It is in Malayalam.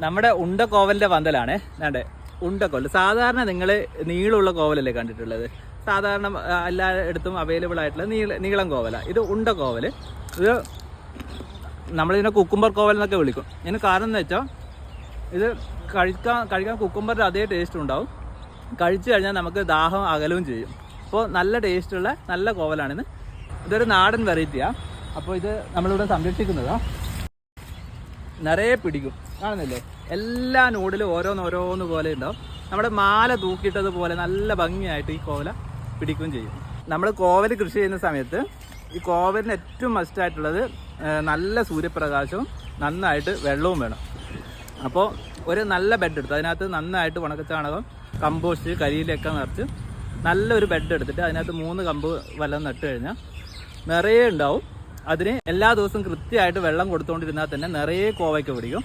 നമ്മുടെ ഉണ്ടക്കോവലിൻ്റെ പന്തലാണ്. വേണ്ടേ ഉണ്ടക്കോവൽ. സാധാരണ നിങ്ങൾ നീളമുള്ള കോവലല്ലേ കണ്ടിട്ടുള്ളത്? സാധാരണ എല്ലായിടത്തും അവൈലബിൾ ആയിട്ടുള്ള നീളം കോവല. ഇത് ഉണ്ടക്കോവൽ. ഇത് നമ്മളിതിനെ കുക്കുംബർ കോവൽ എന്നൊക്കെ വിളിക്കും. ഇതിന് കാരണം എന്ന് വെച്ചാൽ ഇത് കഴിക്കാൻ കുക്കുംബറിൻ്റെ അതേ ടേസ്റ്റ് ഉണ്ടാവും. കഴിച്ചു കഴിഞ്ഞാൽ നമുക്ക് ദാഹം അകലും ചെയ്യും. അപ്പോൾ നല്ല ടേസ്റ്റുള്ള നല്ല കോവലാണിത്. ഇതൊരു നാടൻ വെറൈറ്റിയാണ്. അപ്പോൾ ഇത് നമ്മളിവിടെ സംരക്ഷിക്കുന്നതാണ്. നിറയെ പിടിക്കും. കാണുന്നില്ലേ? എല്ലാ നോഡിലും ഓരോന്ന് പോലെ ഉണ്ടാവും. നമ്മുടെ മാല തൂക്കിയിട്ടതുപോലെ നല്ല ഭംഗിയായിട്ട് ഈ കോവല പിടിക്കുകയും ചെയ്യും. നമ്മൾ കോവൽ കൃഷി ചെയ്യുന്ന സമയത്ത് ഈ കോവലിന് ഏറ്റവും മസ്റ്റായിട്ടുള്ളത് നല്ല സൂര്യപ്രകാശവും നന്നായിട്ട് വെള്ളവും വേണം. അപ്പോൾ ഒരു നല്ല ബെഡ് എടുത്ത് അതിനകത്ത് നന്നായിട്ട് ഉണക്കച്ചാണകം, കമ്പോസ്റ്റ്, കരിയിലൊക്കെ നിറച്ച് നല്ലൊരു ബെഡ് എടുത്തിട്ട് അതിനകത്ത് 3 കമ്പ് വല്ലതും നട്ട് കഴിഞ്ഞാൽ നിറയെ ഉണ്ടാവും. അതിന് എല്ലാ ദിവസവും കൃത്യമായിട്ട് വെള്ളം കൊടുത്തുകൊണ്ടിരുന്നാൽ തന്നെ നിറയെ കോവയ്ക്ക് പിടിക്കും.